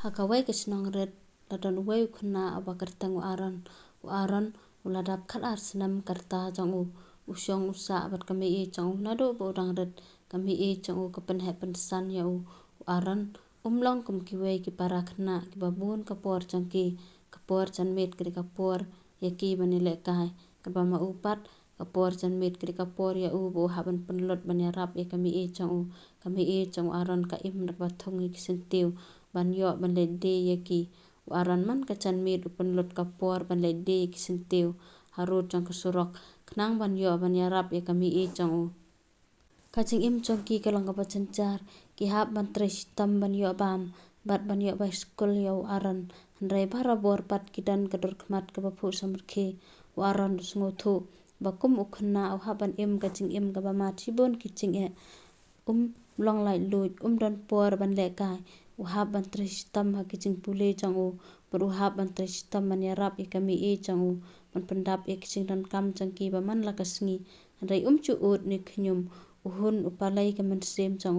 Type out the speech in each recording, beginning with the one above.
Hakawai kesenong red ladon uwai Khynnah abakar tang uaron uladap khalar senam karta jang usyong usa abat kami jang nado bodang red kami jang kapen happen san ya uaron umlong kum kiwai ki para Khynnah ki babun kapor jang ki kapor jan met kri kapor ya ki banile kai kabama upat kapor jan met kri kapor ya bo haban penlot banya rap ya kami jang uaron ka im nak bathong ki sentiu ban yo ban le de ya ki uaron man ka jan met penlot kapor ban le de ki sentiu harut jang kesurok knang ban yo ban ya rap ya kami jang kaching im chong ki kalong ka bachanchar ki hap ban tres tam ban yo bam bat ban yo ba school yo aran handrai bara bor pat kidan kador khmat ka bapu samrkhe aran sngo bakum Khynnah au haban im kaching im ka ba ma thibon kiching long lai luj don por ban le kai hap ban tres tam ha kiching pule chang baru hap ban tres tam ban ya rap kami chang ban pendap kiching dan kam chang ki ba man la kasngi handrai chu ut ni khnyum uhun upalai ka man sem chang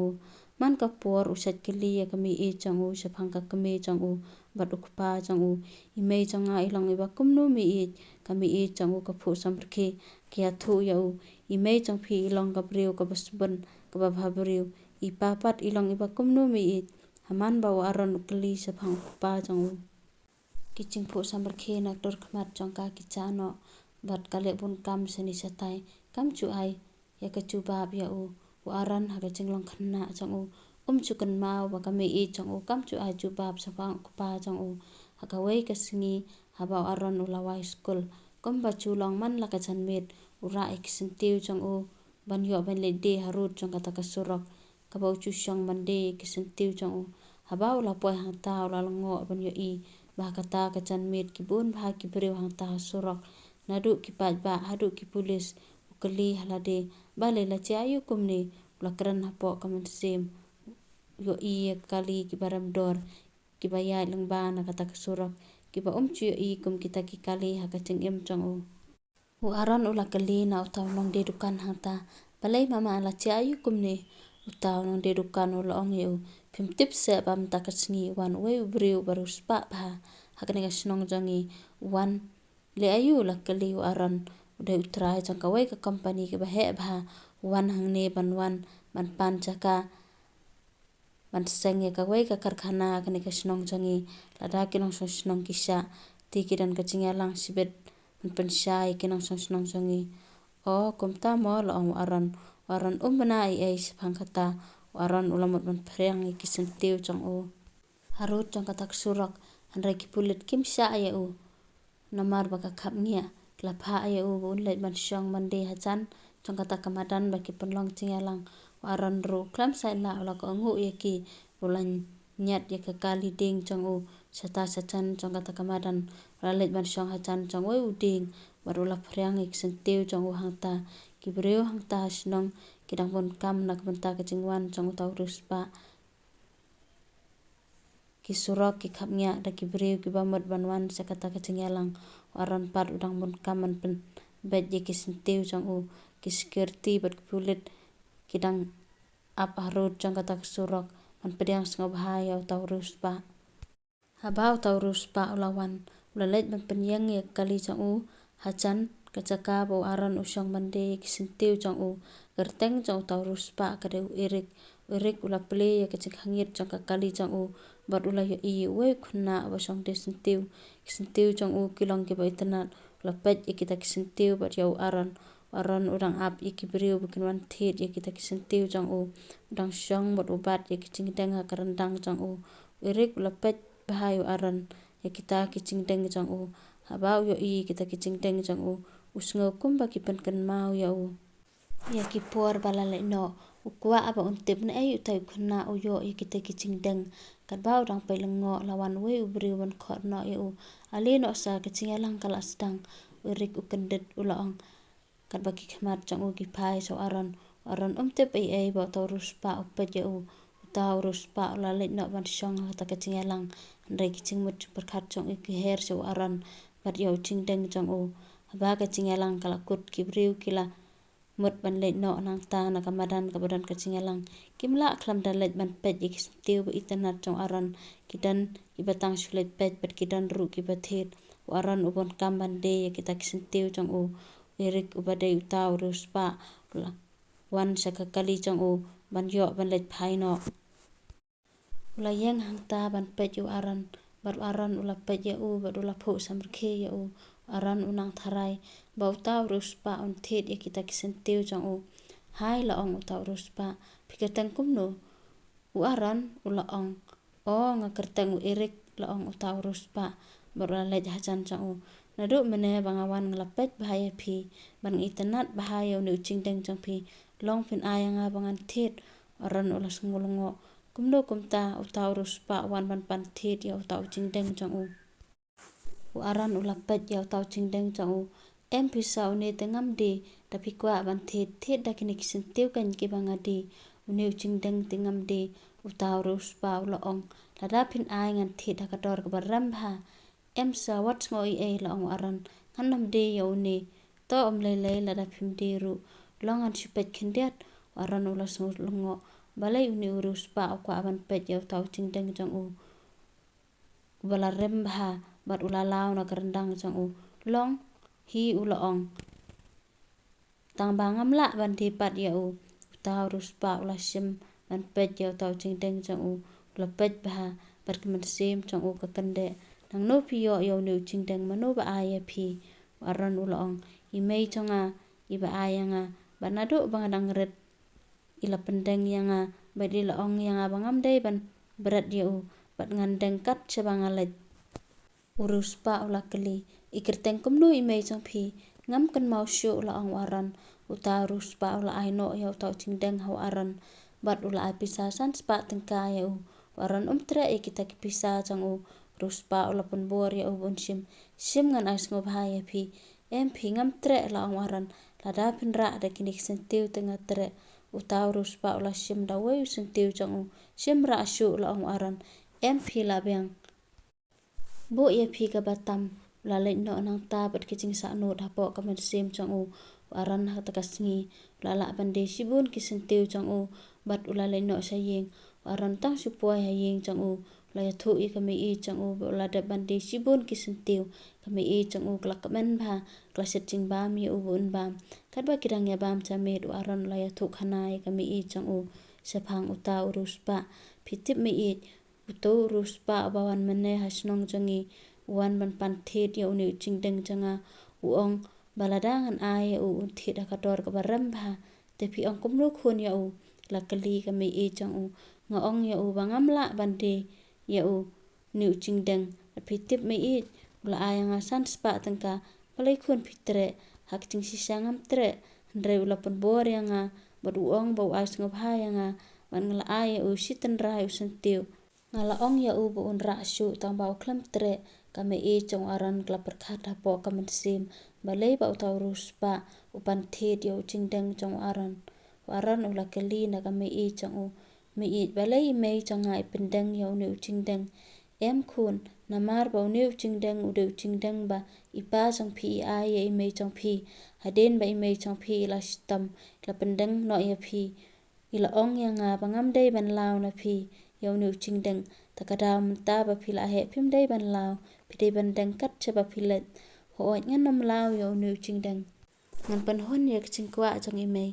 man ka por usat kili ya kami chang saphang ka kami chang bat ukpa chang imei changa ilong iba kumno mi kami chang ka phu samrkhe kya thu ya imei chang phi ilong ka breu ka basbon ka ba bhabreu ipapat ilong iba kumno mi haman ba aron ukli saphang ukpa chang kiching phu samrkhe nak dor khmat chang ka kichano bat kale bun kam seni satai kam chu ai ya ka chu bab ya aran ha ka chinglong Khynnah chang chu kan mau ba kami chang kam chu ai chu bab saphang ukpa chang ha ka wei ka singi haba aron ulawai school kom ba chu long man la ka chan met ura ek sentiu chang ban yo ban le de harut chang ka ta ka surok ka ba chu shong ban de ki sentiu chang haba ula poi hang ta ula ngo ban yo ba ka ta ka chan met ki bun bha ki breu hang ta surok nadu ki paj ba hadu ki pulis ukli halade Balei la chayu kumni ula kran hapo kaman sem yo kali ki baram dor ki bayai lang ba na kata ka surok ki ba chu kum kita ki kali ha ka ching im chang aron ula kali na utaw nong de dukan hang ta Balei mama la chayu kumni utaw nong de dukan ula ong yo phim tip se bam ta ka sngi wan we breu baru spa bha hakane ka snong jangi wan le ayu la kali aron udah utrai jang ka wai ka company ke ba he bha wan hang ne ban pan chaka ban senge ka wai ka karkhana kane ka snong jangi lada ki nong snong kisa ti kidan ka chinga lang sibet ban sai ki nong snong jangi komta mo la ong aron bana ai saphang khata aron ulamot ban phreng ki sentiu chang harut chang ka tak surok handrai ki pulit kim sa ya namar ba ka khap ngia la pha ya un le ban shong man de ha chan chong ka ta kamadan ba ki penlong chinga lang aron ro klam sai la la ko ngu ye ki ulan nyat ye ka kali ding chang sata sachan chong ka ta kamadan la le ban shong ha chan chong we uding baru la phryang ek sentiu chong hang ta ki breu hang ta snong ki dang bon kam nak ban ta ka chingwan chong taw RiewSpah ki surok ki khapnya da ki breu ki bamot banwan sakata ka chingalang aron par udang bon kaman pen bet ye ki sentiu chang ki security bat pulit ki dang ap harut chang kata surok an pedang sngo bhai au taw RiewSpah habau taw RiewSpah ulawan ulalet ban penyang ye kali chang hachan kachaka bo aron usyong mande ki sentiu chang gerteng chang taw RiewSpah ka de erik ula play ye ka chikhangit chang ka kali chang bat ula yo we Khynnah ba song de sentiu chang kilong ki ba itna la pet ye kita ki sentiu bat yo aron udang ap ye ki breu bukin wan thet ye kita ki sentiu chang udang shong bat ubat ye ki chingdeng ha karandang chang erik ula pet bahai aron ye kita ki chingdeng chang habau yo kita ki chingdeng chang usngo kum ba ki pen kan mau ya ki por bala le no ukwa aba untip na ayu tay Khynnah yo kita ki chingdeng kat bau dang pe lengo lawan we ubreu ban khot no ale no sa ki chingalang kala sedang erik ukendet ulaong kat ba ki khmat chang ki phai so aron tip ai ba taw RiewSpah upet ya taw RiewSpah la le no ban shong ta ka chingalang ndai ki chingmut perkhat chang ki her so aron bat yo chingdeng chang ba ka chingalang kala kut ki breu kila mut ban lej no nang ta na kamadan kabadan kacingalang kimla klam dan lej ban pej ikistiu ba itanat jong aran kidan ibatang sulet pej bat kidan ru kibathet aran ubon kam bande ya kita kisentiu jong u irik ubadai utau RiewSpah wan sakakali jong u ban yo ban lej phai no ula yeng hang ta ban pej u aran bar aran ula pej ya u bat ula phu samrkhe ya u aran unang tharai ba utau RiewSpah un thet ya kita kisentiu jong u hai la ong utau RiewSpah pikatang kumno u aran ula ong nga kertang u irik la ong utau RiewSpah bar ula lej hajan jong u nadu mene bangawan ngelapet bahaya phi ban itanat bahaya uni ucingdeng jong phi long phin ayanga bangan thet aran ula sngulungo kumno kumta utau RiewSpah wan ban pan thet ya utau ucingdeng jong u aran ula pet ya utau ucingdeng jong u em phisa uni tengam de tapi kwa ban thet da kini kisentiu kan ki bangadi uni ucingdeng tengam de utau RiewSpah ula ong lada phin ay ngan thet da kador ka baram bha em sa wat ngoi la ong aran nganam de ya uni to lele lada phim de ru longan sipet khindiat aran ula sungo balai uni RiewSpah kwa ban pet ya utau ucingdeng jong u bala rem bha bat ula law na kerendang jong u long hi ula ong tang bangam la ban di pat ya u utau RiewSpah ula sim ban pet ya utau ucingdeng jong u ula pet bha bat kemen sim jong u ka kende nang no pi yo uni ucingdeng mano ba aya phi aran ula ong imei jonga iba ayanga banado bangadang red ila pendeng yanga bat ila ong yanga bangam dai ban berat ya u bat ngandeng kat sebangalet RiewSpah ula keli ikerteng kumnu imei jong phi ngam kan mau syu ula ong aran utau RiewSpah ula aino ya utau ucingdeng hau aran bat ula apisa san spa tengka ya u aran tre kita kipisa jong u RiewSpah ula penbor ya u bun sim ngan ais ngo bahaya phi em phi ngam tre la ong aran lada phin ra da kini kisentiu tengah tre utau RiewSpah ula sim da wei sentiu jong u sim ra syu la ong aran em phi la beng bo ya phi ka batam ula lej no nang ta bat kicing sa no da po kamen sim jong u aran ha takasngi ula la bande sibun kisentiu jong u bat ula lej no sa yeng aran tang supoi ha yeng jong u la ya thu i kami i jong u ula da bande sibun kisentiu kami i jong u kla kamen bha kla setjing bam ya u bun bam kat ba kirang ya bam chamet u aran la ya thu Khynnah kami i jong u sephang utau RiewSpah phitip mi i utau RiewSpah bawan mene hasnong jongi wan ban pan thet ya uni ucingdeng janga uong baladangan ay u thet akador ka baram bha te phi ong kumno khun ya u la kali kami i jong u nga ong ya u bangam la bande ya u ni ucingdeng phi tip mi i ula ayanga san spa tengka balai khun phitre hak cing sisangam tre ndre ula penbor yanga bat uong bau ais ngo bha yanga ban ngla ay u sitan rai usentiu ngala ong ya u bu un ra syu tang bau klam tre kami i jong aran kla perkhat ha po kamen sim balai ba utau RiewSpah upan thet ya ucingdeng jong aran ula keli na kami i jong u mi i balai mei jonga ipendeng ya uni ucingdeng em khun namar ba uni ucingdeng ude ucingdeng ba ipa jong phi ai ya imei jong phi haden ba imei jong phi ila sitam ila pendeng no ya phi ila ong yanga bangam dai ban law na phi ya uni ucingdeng takadaw menta ba phi la he phim dai ban law phi dai ban deng kat chaba philet ho ngan nam law ya uni ucingdeng ngan pan hon ya kcingkwa jong imei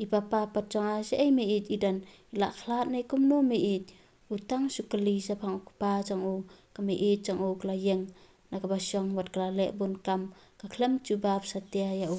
ipapa pat jonga se ai me it idan ila khlat nei kumno me it utang sukali sephang pa jong u kami i jong u kla yeng na ka basyong wat kla le bun kam ka khlam chu bab satya ya u